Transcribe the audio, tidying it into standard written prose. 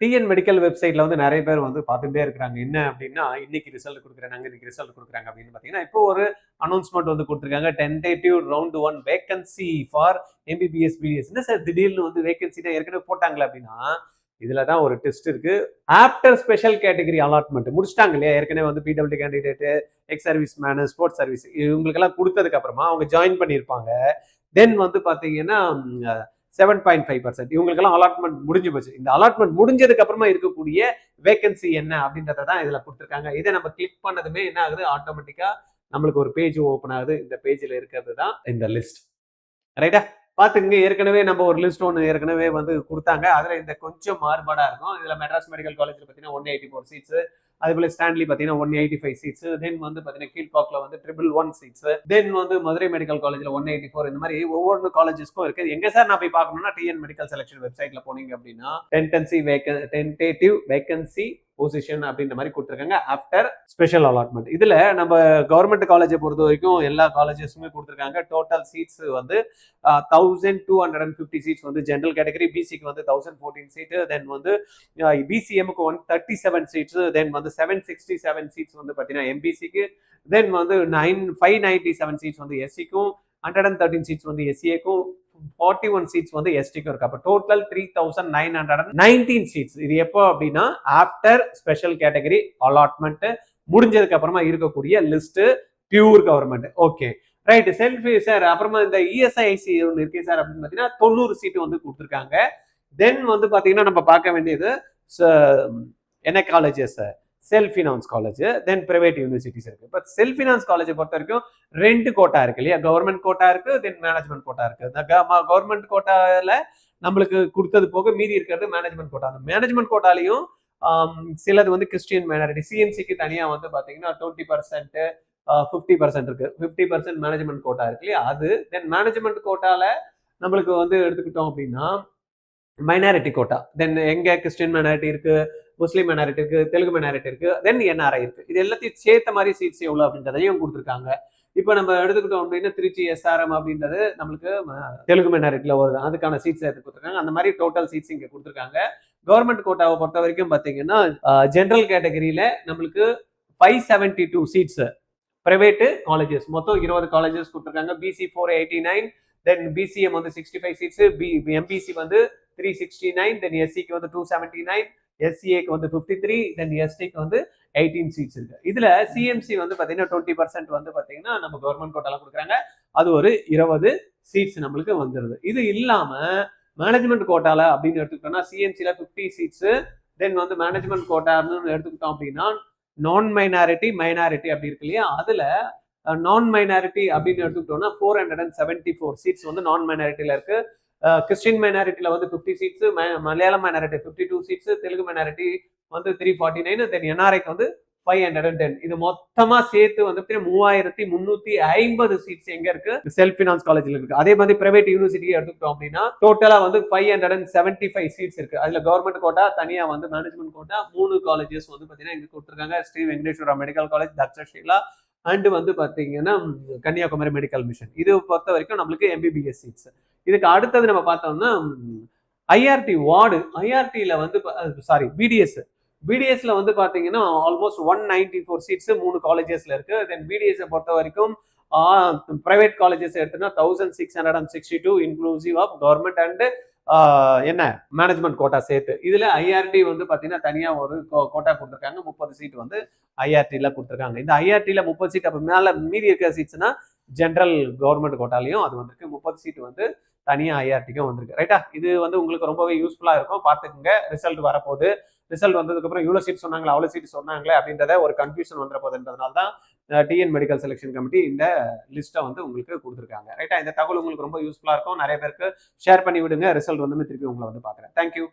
TN medical வெப்சைட்ல வந்து நிறைய பேர் வந்து பார்த்துட்டே இருக்கிறாங்க. என்ன அப்படின்னா, இன்னைக்கு ரிசல்ட் குடுக்குறாங்க, இன்னைக்கு ரிசல்ட் குடுக்குறாங்க அப்படின்னு பார்த்தீங்கன்னா, இப்போ ஒரு அனௌன்ஸ்மெண்ட் வந்து குடுத்துருக்காங்க. Tentative round 1 vacancy for MBBS, BDS. என்ன சார் திடீர்னு வந்து வேகன்சினா ஏற்கனவே போட்டாங்களே அப்படின்னா, இதுல தான் ஒரு டெஸ்ட் இருக்கு. ஆஃப்டர் ஸ்பெஷல் கேட்டகரி அலாட்மெண்ட் முடிச்சிட்டாங்க இல்லையா? ஏற்கனவே வந்து PW candidate, ex service menu, sports service இவங்களுக்கெல்லாம் கொடுத்ததுக்கு அப்புறமா அவங்க ஜாயின் பண்ணியிருப்பாங்க. தென் வந்து பாத்தீங்கன்னா 7.5% இவங்களுக்கெல்லாம் அலாட்மெண்ட் முடிஞ்சு போச்சு. இந்த அலாட்மெண்ட் முடிஞ்சதுக்கு அப்புறமா இருக்கக்கூடிய வேகன்சி என்ன அப்படின்றத தான் இதுல கொடுத்துருக்காங்க. இதை நம்ம கிளிக் பண்ணதுமே என்ன ஆகுது, ஆட்டோமேட்டிக்கா நம்மளுக்கு ஒரு பேஜ் ஓப்பன் ஆகுது. இந்த பேஜ்ல இருக்கிறது தான் இந்த லிஸ்ட். ரைட்டா? பாத்துங்க, ஏற்கனவே நம்ம ஒரு லிஸ்ட் ஒன்று ஏற்கனவே வந்து கொடுத்தாங்க. அதுல இந்த கொஞ்சம் மாறுபாடா இருக்கும். இதுல மெட்ராஸ் மெடிக்கல் காலேஜ்ல பாத்தீங்கன்னா 184 சீட்ஸ், அதே போல ஸ்டான்லி பாத்தீங்கன்னா 185 சீட்ஸ், தென் வந்து பாத்தீங்கன்னா கீழ்பாக்ல வந்து 111 சீட்ஸ், தென் வந்து மதுரை மெடிக்கல் காலேஜ்ல 184. இந்த மாதிரி ஒவ்வொரு காலேஜஸ்க்கும் இருக்கு. எங்க சார் நான் போய் பார்க்கணும்னா டிஎன் மெடிக்கல் செலக்ஷன் வெப்சைட்ல போனீங்க அப்படின்னா டென்டேட்டிவ் வேகன்சி பொசிஷன் அப்படின்ற மாதிரி கொடுத்துருக்காங்க ஆஃப்டர் ஸ்பெஷல் அலாட்மெண்ட். இதுல நம்ம கவர்மெண்ட் காலேஜை பொறுத்த வரைக்கும் எல்லா காலேஜஸுமே கொடுத்துருக்காங்க. டோட்டல் சீட்ஸ் வந்து 1250 சீட்ஸ் வந்து ஜெனரல் கேட்டகரி, பிசிக்கு வந்து 1014 சீட்டு, தென் வந்து பிசிஎம்க்கு 137 சீட்ஸ், தென் வந்து 767 சீட்ஸ் வந்து பார்த்தீங்கன்னா எம்பிசிக்கு, தென் வந்து 597 சீட்ஸ் வந்து எஸ்சிக்கும், 113 சீட்ஸ் வந்து எஸ்சிஏக்கும், 41 சீட்ஸ் வந்து எஸ்டிக்கும் இருக்கு. அப்ப டோட்டல் 3919 சீட்ஸ். இது எப்போ அப்படின்னா ஆஃப்டர் ஸ்பெஷல் கேட்டகரி அலாட்மெண்ட் முடிஞ்சதுக்கு அப்புறமா இருக்கக்கூடிய list pure government. Okay right. Selfie sir, அப்புறமா இந்த இஎஸ்ஐசி ஒன்று இருக்கு சார் அப்படின்னு பார்த்தீங்கன்னா 90 சீட்டு வந்து கொடுத்துருக்காங்க. தென் வந்து பார்த்தீங்கன்னா நம்ம பார்க்க வேண்டியது என்ன காலேஜஸ், செல்ஃப் ஃபினான்ஸ் காலேஜ், தென் பிரைவேட் யூனிவர்சிட்டிஸ் இருக்கு. பட் செல்ஃப் ஃபினான்ஸ் காலேஜை பொறுத்த வரைக்கும் 2 கோட்டா இருக்கு இல்லையா? கவர்மெண்ட் கோட்டா இருக்கு, தென் மேனேஜ்மெண்ட் கோட்டா இருக்கு. இந்த கவர்மெண்ட் கோட்டால நம்மளுக்கு கொடுத்தது போக மீதி இருக்கிறது மேனேஜ்மெண்ட் கோட்டா. அந்த மேனேஜ்மெண்ட் கோட்டாலையும் சிலது வந்து கிறிஸ்டியன் மைனாரிட்டி, சிஎம்சிக்கு தனியா வந்து பாத்தீங்கன்னா 20%, 50% இருக்கு. 50% மேனேஜ்மெண்ட் கோட்டா இருக்கு இல்லையா? அது தென் மேனேஜ்மெண்ட் கோட்டால நம்மளுக்கு வந்து எடுத்துக்கிட்டோம் அப்படின்னா மைனாரிட்டி கோட்டா, தென் எங்க கிறிஸ்டியன் மைனாரிட்டி இருக்கு, முஸ்லீம் மைனாரிட்டி இருக்கு, தெலுங்கு மைனாரிட்டி இருக்கு, தென் என்ஆர்ஐ இருக்கு. இது எல்லாத்தையும் சேர்த்த மாதிரி சீட்ஸ் எவ்வளவு அப்படின்றதையும் கொடுத்துருக்காங்க. இப்போ நம்ம எடுத்துக்கிட்டோம் அப்படின்னா திருச்சி எஸ்ஆர்எம் அப்படின்றது நம்மளுக்கு தெலுங்கு மைனாரிட்டியில வருது, அதுக்கான சீட்ஸ் எடுத்து கொடுத்துருக்காங்க. அந்த மாதிரி டோட்டல் சீட்ஸ் இங்க கொடுத்துருக்காங்க. கவர்மெண்ட் கோட்டாவை பொறுத்த வரைக்கும் பாத்தீங்கன்னா ஜெனரல் கேட்டகரியில நம்மளுக்கு 572 சீட்ஸ், பிரைவேட் காலேஜஸ் மொத்தம் 20 காலேஜஸ் கொடுத்துருக்காங்க. பிசி 489, தென் பிசிஎம் வந்து 65 சீட்ஸ், எம்பிசி வந்து 369, தென் எஸ்சிக்கு வந்து 279, எஸ்சிஏக்கு வந்து 53, தென் எஸ்டிக்கு வந்து 18 சீட்ஸ் இருக்கு. இதுல சிஎம்சி வந்து பாத்தீங்கன்னா 20% வந்து பாத்தீங்கன்னா நம்ம கவர்மெண்ட் கோட்டால கொடுக்குறாங்க. அது ஒரு 20 சீட்ஸ் நம்மளுக்கு வந்துருது. இது இல்லாம மேனேஜ்மெண்ட் கோட்டால அப்படின்னு எடுத்துக்கிட்டோம்னா சிஎம்சில 50 சீட்ஸ், தென் வந்து மேனேஜ்மெண்ட் கோட்டான்னு எடுத்துக்கிட்டோம் அப்படின்னா நான் மைனாரிட்டி மைனாரிட்டி அப்படி இருக்கு இல்லையா? அதுல நான் மைனாரிட்டி அப்படின்னு எடுத்துக்கிட்டோம்னா 474 சீட்ஸ் வந்து நான் மைனாரிட்டியில இருக்கு. கிறிஸ்டின் மைனாரிட்டியில வந்து 50 seats, Malayalam minority 52 seats, Telugu minority வந்து 349, தென் என்ஆர்ஐக்கு வந்து 510. இது மொத்தமா சேர்த்து வந்து 3350 சீட்ஸ் எங்க இருக்கு, செல்ஃப் ஃபினான்ஸ் காலேஜ்ல இருக்கு. அதே மாதிரி பிரைவேட் யூனிவர்சிட்டி எடுத்துக்கிட்டோம் அப்படின்னா டோட்டலா வந்து 575 சீட்ஸ் இருக்கு. அதுல கவர்மெண்ட் கோட்டா தனியா வந்து மேனேஜ்மெண்ட் கோட்டா 3 காலேஜஸ் வந்து பாத்தீங்கன்னா இங்க கொடுத்துருக்காங்க. Sri Venkateswara medical college, Takshashila and வந்து பாத்தீங்கன்னா கன்னியாகுமரி மெடிக்கல் மிஷன். இது பொறுத்த வரைக்கும் நம்மளுக்கு எம்பிபிஎஸ் சீட்ஸ். இதுக்கு அடுத்தது நம்ம பார்த்தோம்னா ஐஆர்டி வார்டு, ஐஆர்டில வந்து சாரி பிடிஎஸ், பிடிஎஸ்ல வந்து பாத்தீங்கன்னா ஆல்மோஸ்ட் 194 சீட்ஸ் 3 காலேஜஸ்ல இருக்கு. தென் பிடிஎஸ் பொறுத்த வரைக்கும் பிரைவேட் காலேஜஸ் எடுத்தோம்னா 1662 இன்க்ளூசிவ் ஆஃப் கவர்மெண்ட் அண்ட் என்ன மேனேஜ்மெண்ட் கோட்டா சேர்த்து. இதுல ஐஆர்டி வந்து பாத்தீங்கன்னா தனியா ஒரு கோட்டா கொடுத்துருக்காங்க. 30 சீட் வந்து ஐஆர்டில கொடுத்துருக்காங்க. இந்த ஐஆர்டில 30 சீட், அப்ப மேல மீதி இருக்கிற சீட்ஸ்னா ஜெனரல் கவர்மெண்ட் கோட்டாலையும் அது வந்திருக்கு. 30 சீட் வந்து தனியா ஐஆர்டிக்கும் வந்திருக்கு. ரைட்டா? இது வந்து உங்களுக்கு ரொம்பவே யூஸ்ஃபுல்லா இருக்கும். பாத்துக்கோங்க. ரிசல்ட் வரப்போகுது. ரிசல்ட் வந்ததுக்கு அப்புறம் இவ்வளவு சீட் சொன்னாங்களா, அவ்வளவு சீட் சொன்னாங்களே அப்படின்றத ஒரு கன்ஃபியூஷன் வந்துட போகுதுன்றதுனால தான் டிஎன் மெடிக்கல் செலெக்ஷன் கமிட்டி இந்த லிஸ்ட்டை வந்து உங்களுக்கு கொடுத்துருக்காங்க. ரைட்டா? இந்த தகவல் உங்களுக்கு ரொம்ப யூஸ்ஃபுல்லா இருக்கும். நிறைய பேருக்கு ஷேர் பண்ணி விடுங்க. ரிசல்ட் வந்து திருப்பி உங்களை வந்து பாக்குறேன். தேங்க்யூ.